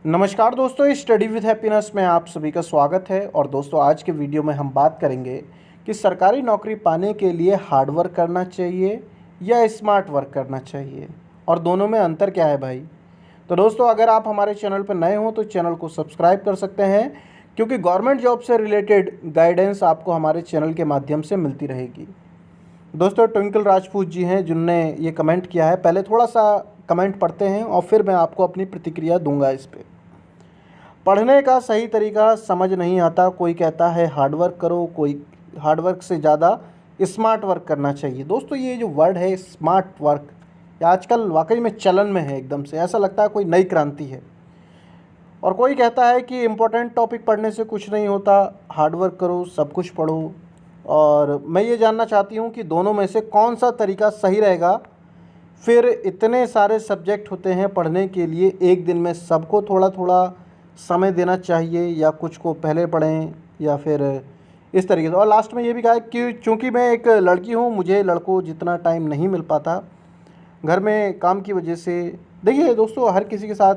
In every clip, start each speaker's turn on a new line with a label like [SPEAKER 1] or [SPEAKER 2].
[SPEAKER 1] नमस्कार दोस्तों, study with happiness में आप सभी का स्वागत है। और दोस्तों, आज के वीडियो में हम बात करेंगे कि सरकारी नौकरी पाने के लिए हार्ड वर्क करना चाहिए या स्मार्ट वर्क करना चाहिए, और दोनों में अंतर क्या है भाई। तो दोस्तों, अगर आप हमारे चैनल पर नए हो तो चैनल को सब्सक्राइब कर सकते हैं, क्योंकि गवर्नमेंट जॉब से रिलेटेड गाइडेंस आपको हमारे चैनल के माध्यम से मिलती रहेगी। दोस्तों, ट्विंकल राजपूत जी हैं जिनने ये कमेंट किया है। पहले थोड़ा सा कमेंट पढ़ते हैं और फिर मैं आपको अपनी प्रतिक्रिया दूंगा इस पर। पढ़ने का सही तरीका समझ नहीं आता। कोई कहता है हार्ड वर्क करो, कोई हार्ड वर्क से ज़्यादा स्मार्ट वर्क करना चाहिए। दोस्तों, ये जो वर्ड है स्मार्ट वर्क, ये आजकल वाकई में चलन में है। एकदम से ऐसा लगता है कोई नई क्रांति है। और कोई कहता है कि इम्पोर्टेंट टॉपिक पढ़ने से कुछ नहीं होता, हार्ड वर्क करो, सब कुछ पढ़ो। और मैं ये जानना चाहती हूँ कि दोनों में से कौन सा तरीका सही रहेगा। फिर इतने सारे सब्जेक्ट होते हैं पढ़ने के लिए, एक दिन में सबको थोड़ा थोड़ा समय देना चाहिए, या कुछ को पहले पढ़ें, या फिर इस तरीके से। और लास्ट में ये भी कहा है कि चूँकि मैं एक लड़की हूँ, मुझे लड़कों जितना टाइम नहीं मिल पाता घर में काम की वजह से। देखिए दोस्तों, हर किसी के साथ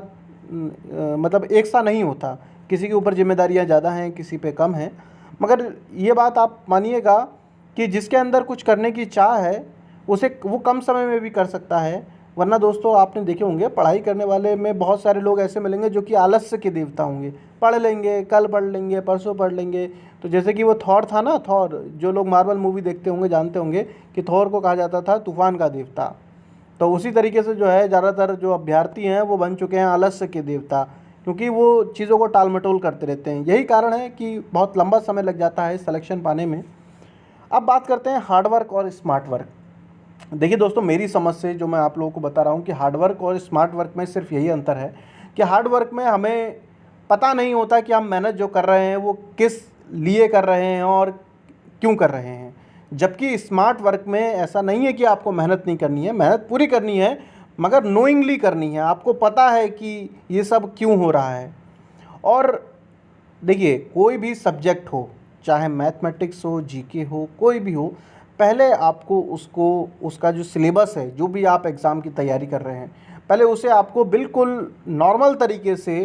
[SPEAKER 1] मतलब एक सा नहीं होता। किसी के ऊपर जिम्मेदारियाँ ज़्यादा हैं, किसी पे कम हैं। मगर ये बात आप मानिएगा कि जिसके अंदर कुछ करने की चाह है, उसे वो कम समय में भी कर सकता है। वरना दोस्तों, आपने देखे होंगे पढ़ाई करने वाले में बहुत सारे लोग ऐसे मिलेंगे जो कि आलस्य के देवता होंगे। पढ़ लेंगे, कल पढ़ लेंगे, परसों पढ़ लेंगे। तो जैसे कि वो थॉर था ना, थॉर, जो लोग मार्वल मूवी देखते होंगे जानते होंगे कि थॉर को कहा जाता था तूफान का देवता। तो उसी तरीके से जो है ज़्यादातर जो अभ्यर्थी हैं वो बन चुके हैं आलस्य के देवता, क्योंकि वो चीज़ों को टाल मटोल करते रहते हैं। यही कारण है कि बहुत लंबा समय लग जाता है सिलेक्शन पाने में। अब बात करते हैं हार्ड वर्क और स्मार्ट वर्क। देखिए दोस्तों, मेरी समझ से जो मैं आप लोगों को बता रहा हूँ कि हार्ड वर्क और स्मार्ट वर्क में सिर्फ यही अंतर है कि हार्ड वर्क में हमें पता नहीं होता कि हम मेहनत जो कर रहे हैं वो किस लिए कर रहे हैं और क्यों कर रहे हैं। जबकि स्मार्ट वर्क में ऐसा नहीं है कि आपको मेहनत नहीं करनी है, मेहनत पूरी करनी है, मगर नोइंगली करनी है। आपको पता है कि ये सब क्यों हो रहा है। और देखिए, कोई भी सब्जेक्ट हो, चाहे मैथमेटिक्स हो, जीके हो, कोई भी हो, पहले आपको उसका जो सिलेबस है, जो भी आप एग्ज़ाम की तैयारी कर रहे हैं, पहले उसे आपको बिल्कुल नॉर्मल तरीके से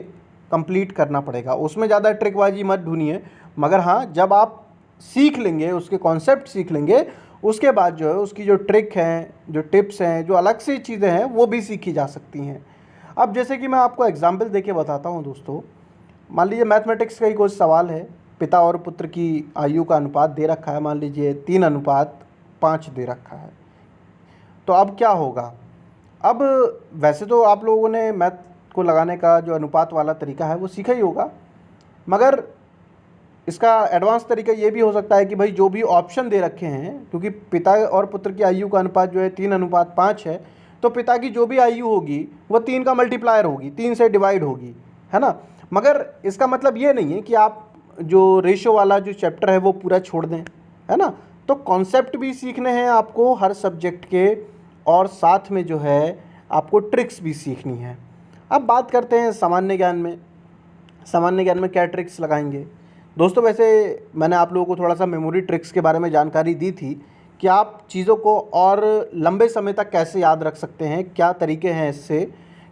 [SPEAKER 1] कंप्लीट करना पड़ेगा। उसमें ज़्यादा ट्रिकबाजी मत ढूंढिए। मगर हाँ, जब आप सीख लेंगे, उसके कॉन्सेप्ट सीख लेंगे, उसके बाद जो है उसकी जो ट्रिक हैं, जो टिप्स हैं, जो अलग सी चीज़ें हैं, वो भी सीखी जा सकती हैं। अब जैसे कि मैं आपको एग्जाम्पल देके बताता हूँ दोस्तों। मान लीजिए मैथमेटिक्स का ही कोई सवाल है। पिता और पुत्र की आयु का अनुपात दे रखा है, मान लीजिए 3:5 दे रखा है। तो अब क्या होगा। अब वैसे तो आप लोगों ने मैथ को लगाने का जो अनुपात वाला तरीका है वो सीखा ही होगा, मगर इसका एडवांस तरीका ये भी हो सकता है कि भाई जो भी ऑप्शन दे रखे हैं, क्योंकि पिता और पुत्र की आयु का अनुपात जो है 3:5 है, तो पिता की जो भी आयु होगी वो 3 का मल्टीप्लायर होगी, 3 से डिवाइड होगी, है ना। मगर इसका मतलब ये नहीं है कि आप जो रेशो वाला जो चैप्टर है वो पूरा छोड़ दें, है ना। तो कॉन्सेप्ट भी सीखने हैं आपको हर सब्जेक्ट के, और साथ में जो है आपको ट्रिक्स भी सीखनी है। अब बात करते हैं सामान्य ज्ञान में। सामान्य ज्ञान में क्या ट्रिक्स लगाएंगे दोस्तों। वैसे मैंने आप लोगों को थोड़ा सा मेमोरी ट्रिक्स के बारे में जानकारी दी थी कि आप चीज़ों को और लंबे समय तक कैसे याद रख सकते हैं, क्या तरीके हैं इससे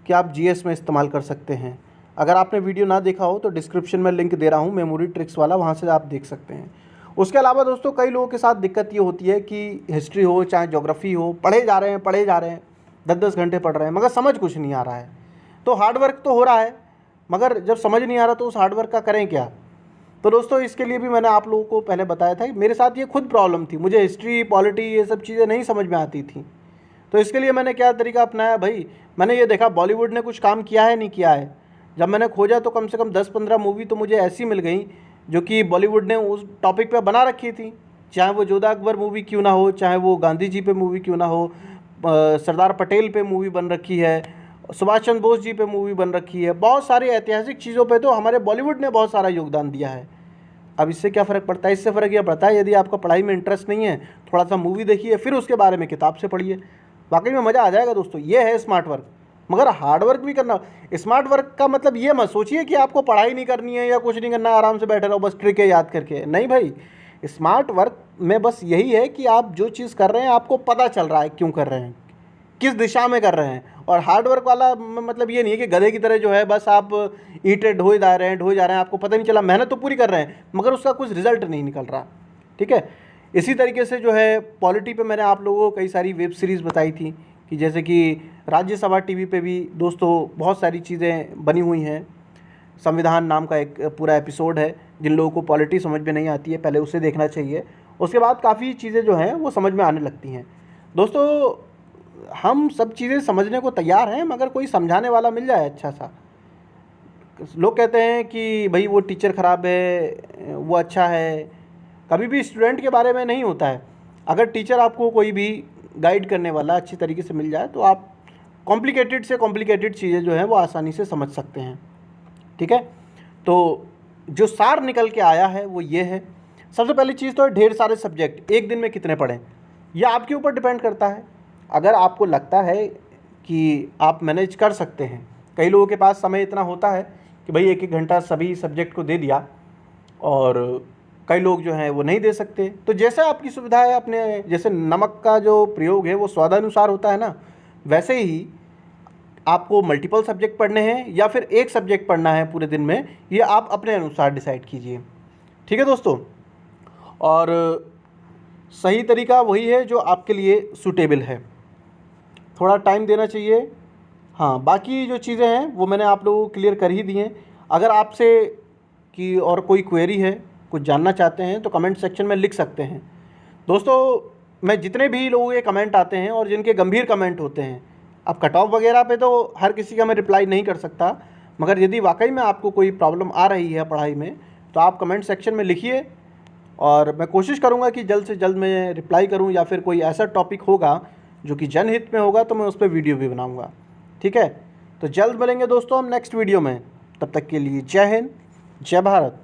[SPEAKER 1] कि आप जीएस में इस्तेमाल कर सकते हैं। अगर आपने वीडियो ना देखा हो तो डिस्क्रिप्शन में लिंक दे रहा हूँ मेमोरी ट्रिक्स वाला, वहाँ से आप देख सकते हैं। उसके अलावा दोस्तों, कई लोगों के साथ दिक्कत ये होती है कि हिस्ट्री हो चाहे ज्योग्राफी हो, पढ़े जा रहे हैं 10-10 घंटे पढ़ रहे हैं, मगर समझ कुछ नहीं आ रहा है। तो हार्ड वर्क तो हो रहा है, मगर जब समझ नहीं आ रहा तो उस हार्ड वर्क का करें क्या। तो दोस्तों, इसके लिए भी मैंने आप लोगों को पहले बताया था कि मेरे साथ ये खुद प्रॉब्लम थी। मुझे हिस्ट्री, पॉलिटी, ये सब चीज़ें नहीं समझ में आती थी। तो इसके लिए मैंने क्या तरीका अपनाया भाई, मैंने ये देखा बॉलीवुड ने कुछ काम किया है नहीं किया है। जब मैंने खोजा तो कम से कम 10-15 मूवी तो मुझे ऐसी मिल गई जो कि बॉलीवुड ने उस टॉपिक पे बना रखी थी। चाहे वो जोधा अकबर मूवी क्यों ना हो, चाहे वो गांधी जी पे मूवी क्यों ना हो, सरदार पटेल पे मूवी बन रखी है, सुभाष चंद्र बोस जी पे मूवी बन रखी है। बहुत सारी ऐतिहासिक चीज़ों पे तो हमारे बॉलीवुड ने बहुत सारा योगदान दिया है। अब इससे क्या फ़र्क पड़ता है। इससे फ़र्क यह पड़ता है यदि आपका पढ़ाई में इंटरेस्ट नहीं है, थोड़ा सा मूवी देखिए, फिर उसके बारे में किताब से पढ़िए, वाकई में मज़ा आ जाएगा दोस्तों। ये है स्मार्ट वर्क। मगर हार्ड वर्क भी करना। स्मार्ट वर्क का मतलब ये मत सोचिए कि आपको पढ़ाई नहीं करनी है या कुछ नहीं करना, आराम से बैठे रहो बस ट्रिक है याद करके। नहीं भाई, स्मार्ट वर्क में बस यही है कि आप जो चीज़ कर रहे हैं आपको पता चल रहा है क्यों कर रहे हैं, किस दिशा में कर रहे हैं, और हार्ड वर्क वाला मतलब ये नहीं है कि गधे की तरह जो है बस आप ईंटें ढोए जा रहे हैं, आपको पता नहीं चला, मेहनत तो पूरी कर रहे हैं मगर उसका कुछ रिजल्ट नहीं निकल रहा। ठीक है, इसी तरीके से जो है पॉलिटी पे मैंने आप लोगों को कई सारी वेब सीरीज़ बताई थी कि जैसे कि राज्यसभा टीवी पे भी दोस्तों बहुत सारी चीज़ें बनी हुई हैं। संविधान नाम का एक पूरा एपिसोड है, जिन लोगों को पॉलिटी समझ में नहीं आती है पहले उसे देखना चाहिए, उसके बाद काफ़ी चीज़ें जो हैं वो समझ में आने लगती हैं। दोस्तों हम सब चीज़ें समझने को तैयार हैं मगर कोई समझाने वाला मिल जाए अच्छा सा। लोग कहते हैं कि भाई वो टीचर ख़राब है, वो अच्छा है, कभी भी स्टूडेंट के बारे में नहीं होता है। अगर टीचर आपको कोई भी गाइड करने वाला अच्छी तरीके से मिल जाए तो आप कॉम्प्लिकेटेड से कॉम्प्लिकेटेड चीज़ें जो हैं वो आसानी से समझ सकते हैं। ठीक है, तो जो सार निकल के आया है वो ये है। सबसे पहली चीज़ तो है ढेर सारे सब्जेक्ट एक दिन में कितने पढ़ें, यह आपके ऊपर डिपेंड करता है। अगर आपको लगता है कि आप मैनेज कर सकते हैं, कई लोगों के पास समय इतना होता है कि भाई 1-1 घंटा सभी सब्जेक्ट को दे दिया, और कई लोग जो हैं वो नहीं दे सकते। तो जैसे आपकी सुविधा है, अपने जैसे नमक का जो प्रयोग है वो स्वादानुसार होता है ना, वैसे ही आपको मल्टीपल सब्जेक्ट पढ़ने हैं या फिर एक सब्जेक्ट पढ़ना है पूरे दिन में, ये आप अपने अनुसार डिसाइड कीजिए। ठीक है दोस्तों, और सही तरीका वही है जो आपके लिए सूटेबल है, थोड़ा टाइम देना चाहिए। हाँ, बाकी जो चीज़ें हैं वो मैंने आप लोगों को क्लियर कर ही दी हैं। अगर आपसे की और कोई क्वेरी है, कुछ जानना चाहते हैं तो कमेंट सेक्शन में लिख सकते हैं। दोस्तों मैं जितने भी लोगों के कमेंट आते हैं और जिनके गंभीर कमेंट होते हैं, अब कट ऑफ वगैरह पे तो हर किसी का मैं रिप्लाई नहीं कर सकता, मगर यदि वाकई में आपको कोई प्रॉब्लम आ रही है पढ़ाई में तो आप कमेंट सेक्शन में लिखिए, और मैं कोशिश करूँगा कि जल्द से जल्द मैं रिप्लाई करूँ, या फिर कोई ऐसा टॉपिक होगा जो कि जनहित में होगा तो मैं उस पर वीडियो भी बनाऊँगा। ठीक है, तो जल्द मिलेंगे दोस्तों हम नेक्स्ट वीडियो में। तब तक के लिए जय हिंद, जय भारत।